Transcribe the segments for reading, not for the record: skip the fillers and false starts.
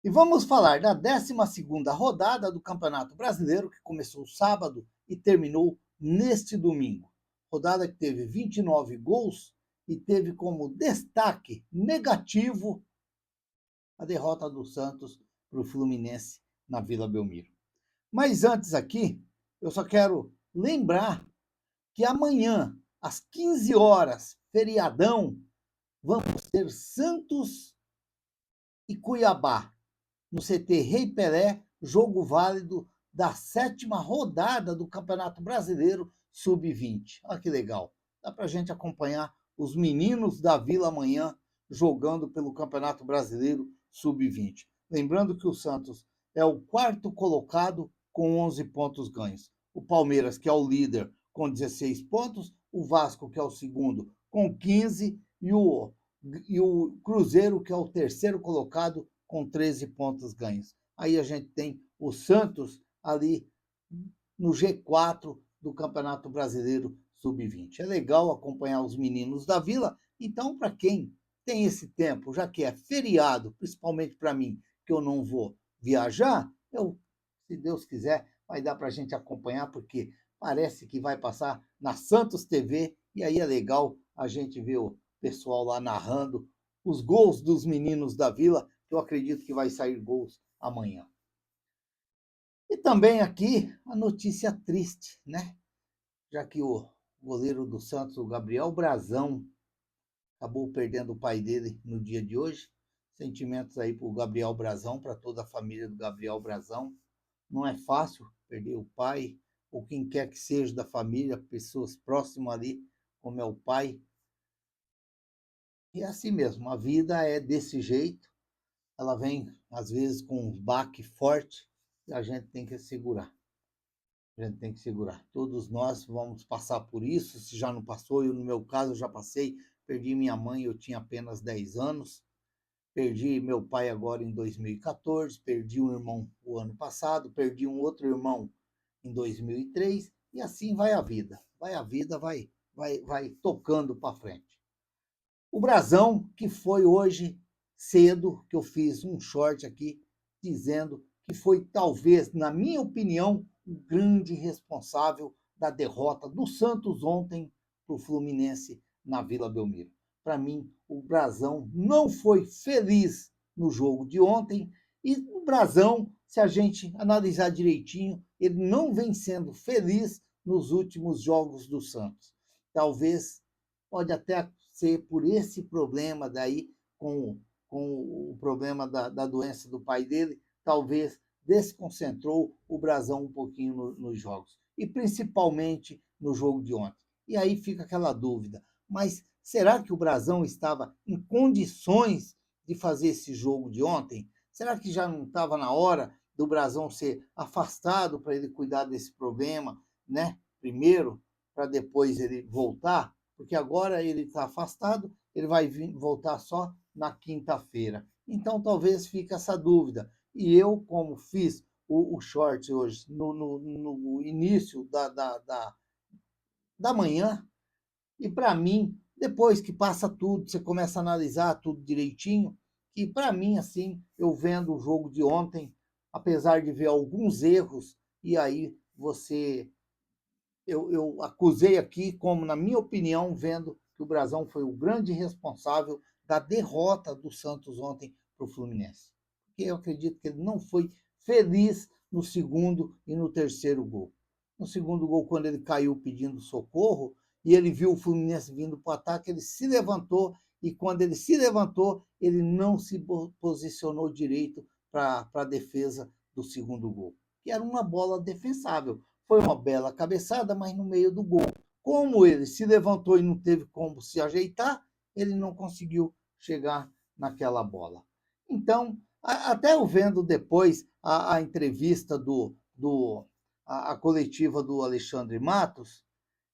E vamos falar da 12ª rodada do Campeonato Brasileiro, que começou sábado e terminou neste domingo. Rodada que teve 29 gols e teve como destaque negativo a derrota do Santos para o Fluminense na Vila Belmiro. Mas antes aqui, eu só quero lembrar que amanhã, às 15 horas, feriadão, vamos ter Santos e Cuiabá no CT Rei Pelé, jogo válido da 7ª rodada do Campeonato Brasileiro Sub-20. Olha que legal. Dá para a gente acompanhar os meninos da Vila amanhã jogando pelo Campeonato Brasileiro Sub-20. Lembrando que o Santos é o quarto colocado com 11 pontos ganhos. O Palmeiras, que é o líder, com 16 pontos. O Vasco, que é o segundo, com 15. E o Cruzeiro, que é o terceiro colocado, com 13 pontos ganhos. Aí a gente tem o Santos ali no G4 do Campeonato Brasileiro Sub-20. É legal acompanhar os meninos da Vila. Então, para quem tem esse tempo, já que é feriado, principalmente para mim, que eu não vou viajar, se Deus quiser, vai dar para a gente acompanhar, porque parece que vai passar na Santos TV, e aí é legal a gente ver o pessoal lá narrando os gols dos meninos da Vila, que eu acredito que vai sair gols amanhã. E também aqui a notícia triste, né? Já que o goleiro do Santos, o Gabriel Brazão, acabou perdendo o pai dele no dia de hoje. Sentimentos aí para o Gabriel Brazão, para toda a família do Gabriel Brazão. Não é fácil perder o pai, ou quem quer que seja da família, pessoas próximas ali, como é o pai. E é assim mesmo, a vida é desse jeito. Ela vem, às vezes, com um baque forte e a gente tem que segurar. A gente tem que segurar. Todos nós vamos passar por isso, se já não passou. Eu, no meu caso, já passei. Perdi minha mãe, eu tinha apenas 10 anos. Perdi meu pai agora em 2014. Perdi um irmão o ano passado. Perdi um outro irmão em 2003. E assim vai a vida. Vai a vida, vai tocando para frente. O Brazão, que foi hoje cedo, que eu fiz um short aqui, dizendo que foi talvez, na minha opinião, o grande responsável da derrota do Santos ontem para o Fluminense na Vila Belmiro. Para mim, o Brazão não foi feliz no jogo de ontem, e o Brazão, se a gente analisar direitinho, ele não vem sendo feliz nos últimos jogos do Santos. Talvez, pode até ser por esse problema daí, com o problema da doença do pai dele, talvez desconcentrou o Brazão um pouquinho nos jogos, e principalmente no jogo de ontem. E aí fica aquela dúvida, mas será que o Brazão estava em condições de fazer esse jogo de ontem? Será que já não estava na hora do Brazão ser afastado para ele cuidar desse problema, né? Primeiro, para depois ele voltar? Porque agora ele está afastado, ele vai voltar só na quinta-feira. Então, talvez fique essa dúvida. E eu, como fiz o short hoje, no início da manhã, e para mim, depois que passa tudo, você começa a analisar tudo direitinho, que para mim, assim, eu vendo o jogo de ontem, apesar de ver alguns erros, e aí eu acusei aqui, como na minha opinião, vendo que o Brazão foi o grande responsável da derrota do Santos ontem para o Fluminense. Porque eu acredito que ele não foi feliz no segundo e no terceiro gol. No segundo gol, quando ele caiu pedindo socorro, e ele viu o Fluminense vindo para o ataque, ele se levantou, e quando ele se levantou, ele não se posicionou direito para a defesa do segundo gol, que era uma bola defensável. Foi uma bela cabeçada, mas no meio do gol. Como ele se levantou e não teve como se ajeitar, ele não conseguiu chegar naquela bola. Então, até eu vendo depois a entrevista a coletiva do Alexandre Matos,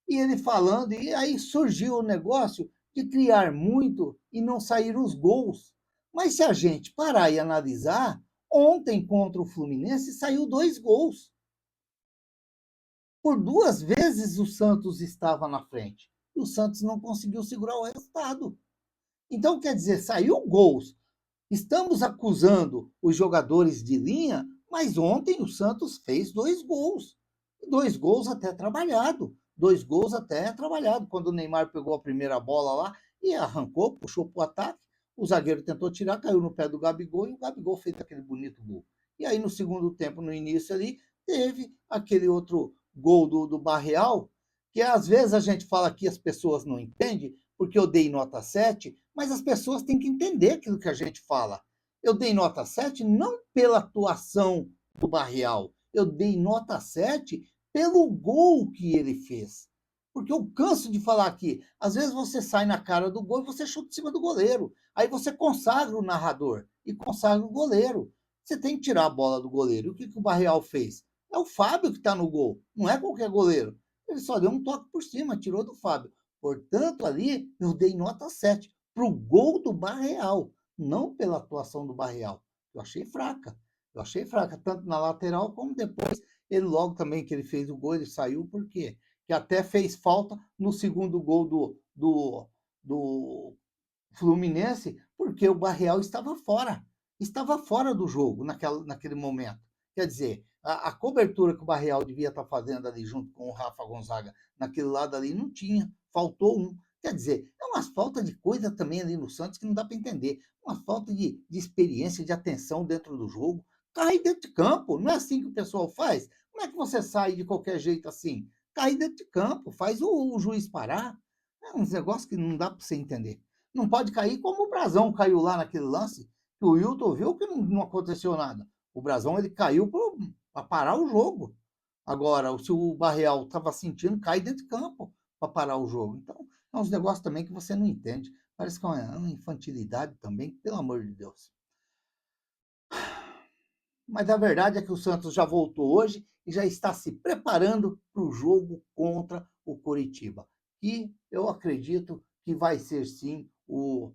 e ele falando, e aí surgiu o negócio de criar muito e não sair os gols. Mas se a gente parar e analisar, ontem contra o Fluminense saiu 2 gols. Por 2 vezes o Santos estava na frente. E o Santos não conseguiu segurar o resultado. Então, quer dizer, saiu gols Estamos acusando os jogadores de linha, mas ontem o Santos fez 2 gols. 2 gols até trabalhado. 2 gols até trabalhado. Quando o Neymar pegou a primeira bola lá e arrancou, puxou para o ataque, o zagueiro tentou tirar, caiu no pé do Gabigol e o Gabigol fez aquele bonito gol. E aí, no segundo tempo, no início ali, teve aquele outro gol do Barreal, que às vezes a gente fala que as pessoas não entendem, porque eu dei nota 7, mas as pessoas têm que entender aquilo que a gente fala. Eu dei nota 7 não pela atuação do Barreal, eu dei nota 7 pelo gol que ele fez. Porque eu canso de falar aqui, às vezes você sai na cara do gol e você chuta em cima do goleiro. Aí você consagra o narrador e consagra o goleiro. Você tem que tirar a bola do goleiro. E o que o Barreal fez? É o Fábio que está no gol, não é qualquer goleiro. Ele só deu um toque por cima, tirou do Fábio. Portanto, ali eu dei nota 7 para o gol do Barreal, não pela atuação do Barreal. Eu achei fraca. Eu achei fraca, tanto na lateral como depois. Ele logo também que ele fez o gol, ele saiu, por quê? Que até fez falta no segundo gol do Fluminense, porque o Barreal estava fora do jogo naquele momento. Quer dizer, a cobertura que o Barreal devia estar fazendo ali junto com o Rafa Gonzaga, naquele lado ali, não tinha, faltou um. Quer dizer, é uma falta de coisa também ali no Santos que não dá para entender. Uma falta de experiência, de atenção dentro do jogo. Cai dentro de campo, não é assim que o pessoal faz? Como é que você sai de qualquer jeito assim? Cai dentro de campo, faz o juiz parar. É uns negócios que não dá para você entender. Não pode cair como o Brasão caiu lá naquele lance, que o Wilton viu que não aconteceu nada. O Brasão ele caiu para parar o jogo. Agora, se o Barreal estava sentindo, cai dentro de campo para parar o jogo. Então, é uns negócios também que você não entende. Parece que é uma infantilidade também, pelo amor de Deus. Mas a verdade é que o Santos já voltou hoje e já está se preparando para o jogo contra o Coritiba. E eu acredito que vai ser sim o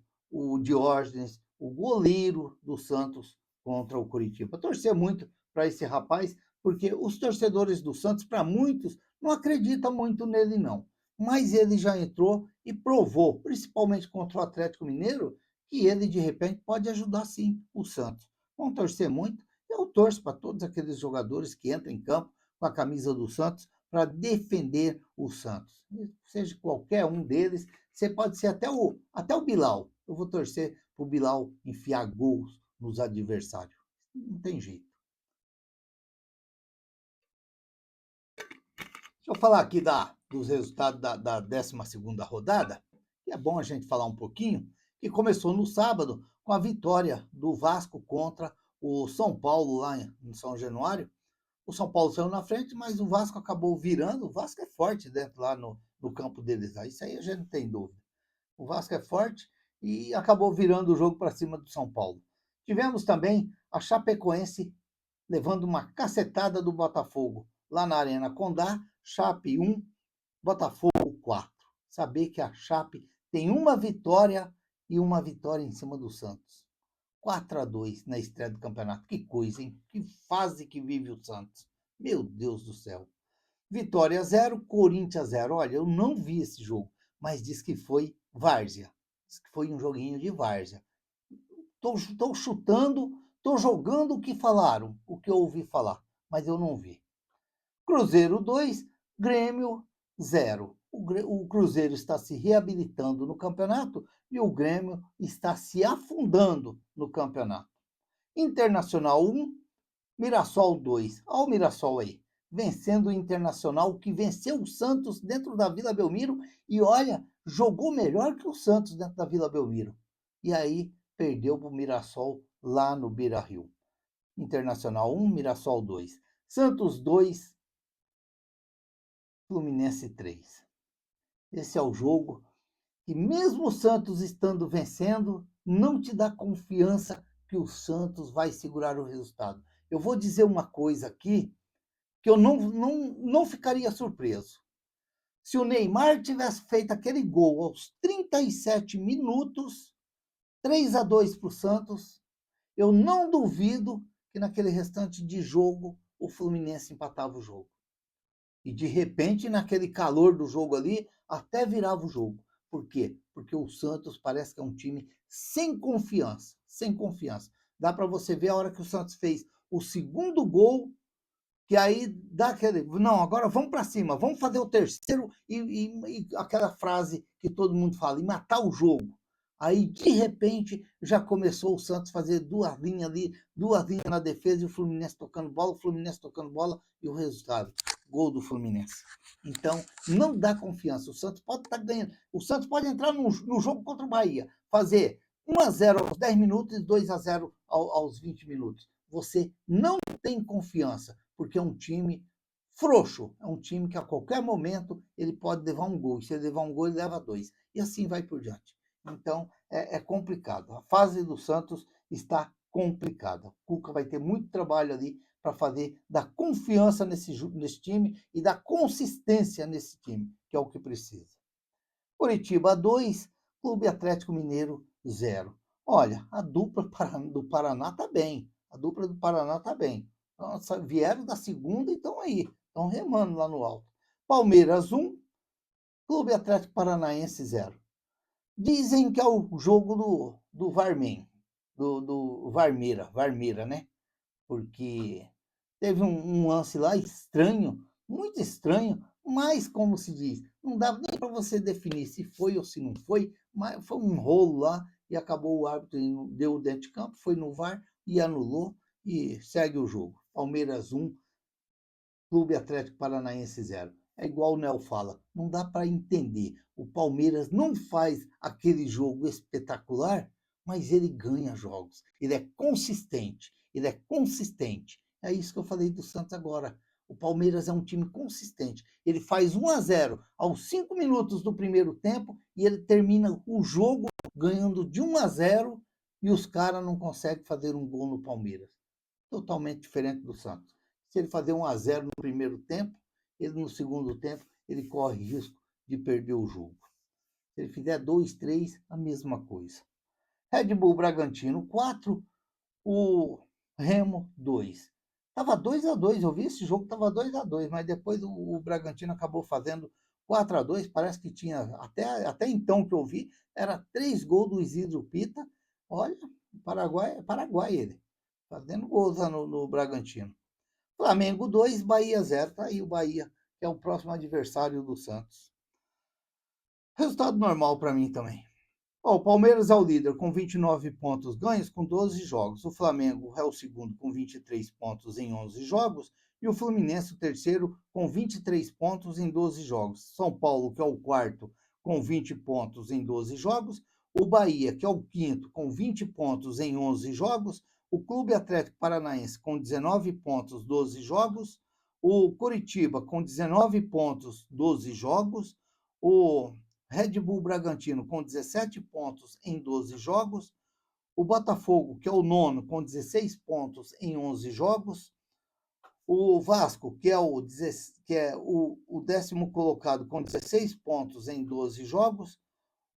Diógenes, o goleiro do Santos contra o Coritiba. Torcer muito para esse rapaz, porque os torcedores do Santos, para muitos, não acreditam muito nele, não. Mas ele já entrou e provou, principalmente contra o Atlético Mineiro, que ele, de repente, pode ajudar sim o Santos. Vamos torcer muito. Eu torço para todos aqueles jogadores que entram em campo com a camisa do Santos para defender o Santos. Seja qualquer um deles, você pode ser até o Bilal. Eu vou torcer para o Bilal enfiar gols nos adversários. Não tem jeito. Deixa eu falar aqui dos resultados da 12ª rodada, que é bom a gente falar um pouquinho, que começou no sábado com a vitória do Vasco contra o São Paulo lá em São Januário. O São Paulo saiu na frente, mas o Vasco acabou virando. O Vasco é forte dentro lá no campo deles. Isso aí a gente não tem dúvida. O Vasco é forte e acabou virando o jogo para cima do São Paulo. Tivemos também a Chapecoense levando uma cacetada do Botafogo lá na Arena Condá, Chape 1, Botafogo 4. Saber que a Chape tem uma vitória e uma vitória em cima do Santos. 4-2 na estreia do campeonato. Que coisa, hein? Que fase que vive o Santos. Meu Deus do céu. Vitória 0, Corinthians 0. Olha, eu não vi esse jogo, mas diz que foi várzea. Diz que foi um joguinho de várzea. Estou chutando, estou jogando o que falaram, o que eu ouvi falar, mas eu não vi. Cruzeiro 2, Grêmio 0. O Cruzeiro está se reabilitando no campeonato e o Grêmio está se afundando no campeonato. Internacional 1, Mirassol 2. Olha o Mirassol aí, vencendo o Internacional, que venceu o Santos dentro da Vila Belmiro e, olha, jogou melhor que o Santos dentro da Vila Belmiro. E aí perdeu para o Mirassol lá no Beira-Rio. Internacional 1, Mirassol 2. Santos 2, Fluminense 3. Esse é o jogo que, mesmo o Santos estando vencendo, não te dá confiança que o Santos vai segurar o resultado. Eu vou dizer uma coisa aqui que eu não ficaria surpreso. Se o Neymar tivesse feito aquele gol aos 37 minutos, 3-2 para o Santos, eu não duvido que naquele restante de jogo o Fluminense empatava o jogo. E de repente, naquele calor do jogo ali, até virava o jogo. Por quê? Porque o Santos parece que é um time sem confiança. sem confiança. Dá para você ver a hora que o Santos fez o segundo gol, que aí dá aquele, não, agora vamos para cima, vamos fazer o terceiro e aquela frase que todo mundo fala, e matar o jogo. Aí, de repente, já começou o Santos fazer duas linhas ali, duas linhas na defesa, e o Fluminense tocando bola, o Fluminense tocando bola, e o resultado, gol do Fluminense. Então, não dá confiança. O Santos pode estar ganhando. O Santos pode entrar no jogo contra o Bahia, fazer 1-0 aos 10 minutos e 2-0 aos 20 minutos. Você não tem confiança, porque é um time frouxo, é um time que a qualquer momento ele pode levar um gol, e se ele levar um gol, ele leva dois, e assim vai por diante. Então, é complicado. A fase do Santos está complicada. O Cuca vai ter muito trabalho ali para fazer da confiança nesse time e da consistência nesse time, que é o que precisa. Curitiba 2, Clube Atlético Mineiro 0. Olha, a dupla do Paraná está bem. A dupla do Paraná está bem. Nossa, vieram da segunda e estão aí. Estão remando lá no alto. Palmeiras 1, Clube Atlético Paranaense 0. Dizem que é o jogo do Varmen, do Varmeira, né? Porque teve um lance lá estranho, muito estranho, mas, como se diz, não dava nem para você definir se foi ou se não foi, mas foi um rolo lá e acabou o árbitro, deu dentro de campo, foi no VAR e anulou e segue o jogo. Palmeiras 1, Clube Atlético Paranaense 0. É igual o Nel fala, não dá para entender. O Palmeiras não faz aquele jogo espetacular, mas ele ganha jogos. Ele é consistente, ele é consistente. É isso que eu falei do Santos agora. O Palmeiras é um time consistente. Ele faz 1-0 aos 5 minutos do primeiro tempo e ele termina o jogo ganhando de 1-0 e os caras não conseguem fazer um gol no Palmeiras. Totalmente diferente do Santos. Se ele fazer 1-0 no primeiro tempo, ele no segundo tempo, ele corre risco de perder o jogo. Se ele fizer 2-3, a mesma coisa. Red Bull Bragantino 4, o Remo 2. Estava 2-2, eu vi esse jogo, estava 2-2, mas depois o Bragantino acabou fazendo 4-2, parece que tinha, até então que eu vi, era 3 gols do Isidro Pita. Olha, Paraguai ele, fazendo gols lá no Bragantino. Flamengo 2, Bahia 0. Tá aí o Bahia, que é o próximo adversário do Santos. Resultado normal para mim também. O Palmeiras é o líder com 29 pontos ganhos com 12 jogos. O Flamengo é o segundo com 23 pontos em 11 jogos. E o Fluminense o terceiro com 23 pontos em 12 jogos. São Paulo, que é o quarto, com 20 pontos em 12 jogos. O Bahia, que é o quinto, com 20 pontos em 11 jogos. O Clube Atlético Paranaense com 19 pontos, 12 jogos. O Coritiba com 19 pontos, 12 jogos. O Red Bull Bragantino com 17 pontos em 12 jogos. O Botafogo, que é o nono, com 16 pontos em 11 jogos. O Vasco, que é o décimo colocado, com 16 pontos em 12 jogos.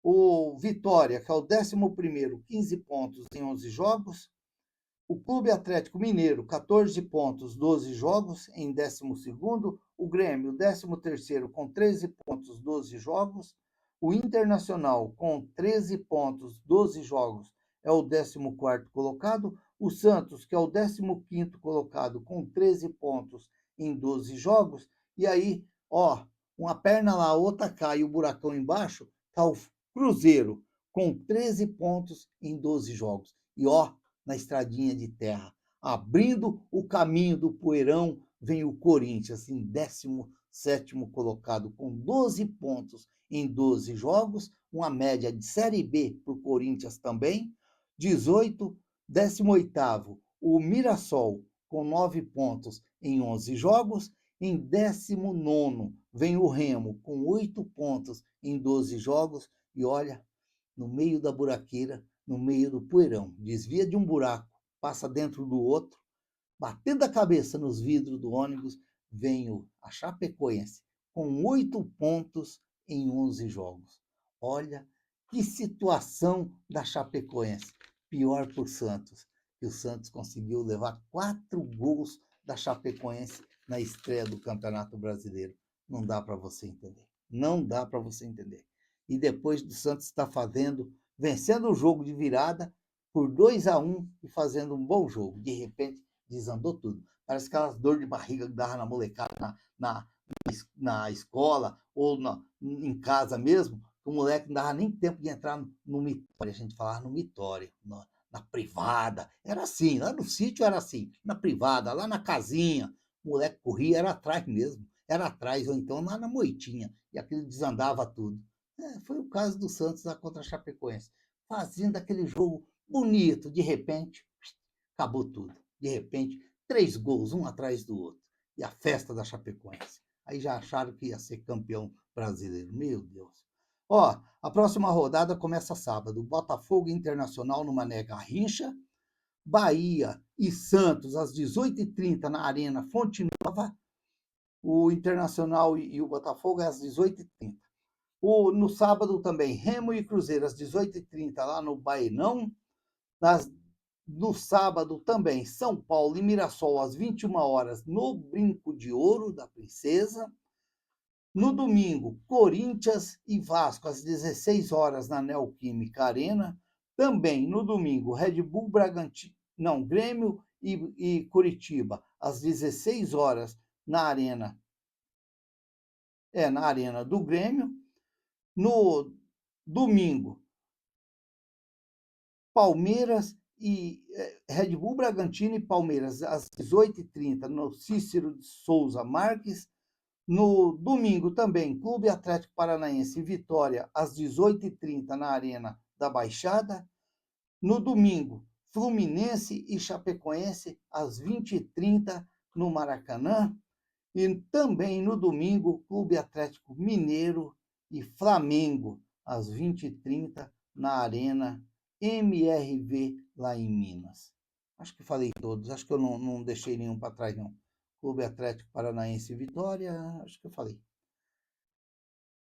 O Vitória, que é o 11º, 15 pontos em 11 jogos. O Clube Atlético Mineiro, 14 pontos, 12 jogos, em 12º. O Grêmio, 13º, com 13 pontos, 12 jogos. O Internacional, com 13 pontos, 12 jogos, é o 14º colocado. O Santos, que é o 15º colocado, com 13 pontos em 12 jogos. E aí, ó, uma perna lá, outra cá e o buracão embaixo, tá o Cruzeiro, com 13 pontos em 12 jogos. E ó, na estradinha de terra. Abrindo o caminho do poeirão, vem o Corinthians, em 17º colocado, com 12 pontos em 12 jogos, uma média de Série B para o Corinthians também. 18, 18º, o Mirassol, com 9 pontos em 11 jogos. Em 19º, vem o Remo, com 8 pontos em 12 jogos. E olha, no meio da buraqueira, no meio do poeirão, desvia de um buraco, passa dentro do outro, batendo a cabeça nos vidros do ônibus, vem a Chapecoense, com 8 pontos em 11 jogos. Olha que situação da Chapecoense. Pior para o Santos, que o Santos conseguiu levar 4 gols da Chapecoense na estreia do Campeonato Brasileiro. Não dá para você entender. Não dá para você entender. E depois do Santos estar vencendo o jogo de virada, por 2-1 e fazendo um bom jogo. De repente, desandou tudo. Parece aquelas dor de barriga que dava na molecada na escola ou em casa mesmo. O moleque não dava nem tempo de entrar no mitório. A gente falava no mitório, na privada. Era assim, lá no sítio era assim, na privada, lá na casinha. O moleque corria, era atrás mesmo. Era atrás, ou então lá na moitinha. E aquilo desandava tudo. Foi o caso do Santos lá contra a Chapecoense. Fazendo aquele jogo bonito, de repente, acabou tudo. De repente, 3 gols, um atrás do outro. E a festa da Chapecoense. Aí já acharam que ia ser campeão brasileiro. Meu Deus. Ó, a próxima rodada começa sábado. Botafogo Internacional no Mané Garrincha. Bahia e Santos às 18h30 na Arena Fonte Nova. O Internacional e o Botafogo às 18h30. No sábado também, Remo e Cruzeiro às 18h30 lá no Baenão. No sábado também, São Paulo e Mirassol às 21 horas no Brinco de Ouro da Princesa. No domingo, Corinthians e Vasco às 16 horas na Neoquímica Arena. Também no domingo, Red Bull Bragantino, não, Grêmio e Curitiba às 16 horas na Arena. Na Arena do Grêmio. No domingo, Palmeiras e Red Bull Bragantino e Palmeiras às 18h30 no Cícero de Souza Marques. No domingo também, Clube Atlético Paranaense e Vitória às 18h30 na Arena da Baixada. No domingo, Fluminense e Chapecoense às 20h30 no Maracanã. E também no domingo, Clube Atlético Mineiro e Flamengo às 20h30 na Arena MRV lá em Minas. Acho que falei todos, acho que eu não deixei nenhum para trás, não. Clube Atlético Paranaense e Vitória, acho que eu falei.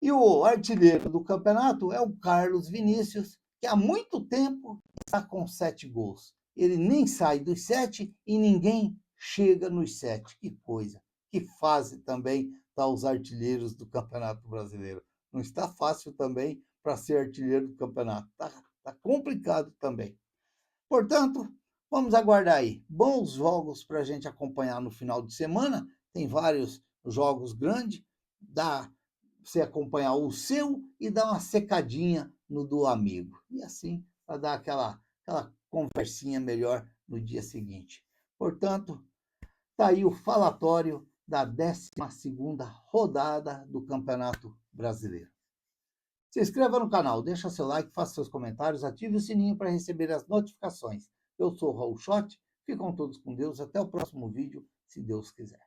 E o artilheiro do campeonato é o Carlos Vinícius, que há muito tempo está com 7 gols. Ele nem sai dos 7 e ninguém chega nos 7. Que coisa, que fase também está os artilheiros do Campeonato Brasileiro. Não está fácil também para ser artilheiro do campeonato. Está complicado também. Portanto, vamos aguardar aí. Bons jogos para a gente acompanhar no final de semana. Tem vários jogos grandes. Dá para você acompanhar o seu e dar uma secadinha no do amigo. E assim, para dar aquela conversinha melhor no dia seguinte. Portanto, está aí o falatório da 12ª rodada do Campeonato Brasileiro. Se inscreva no canal, deixa seu like, faça seus comentários, ative o sininho para receber as notificações. Eu sou o Raul Schott, ficam todos com Deus, até o próximo vídeo, se Deus quiser.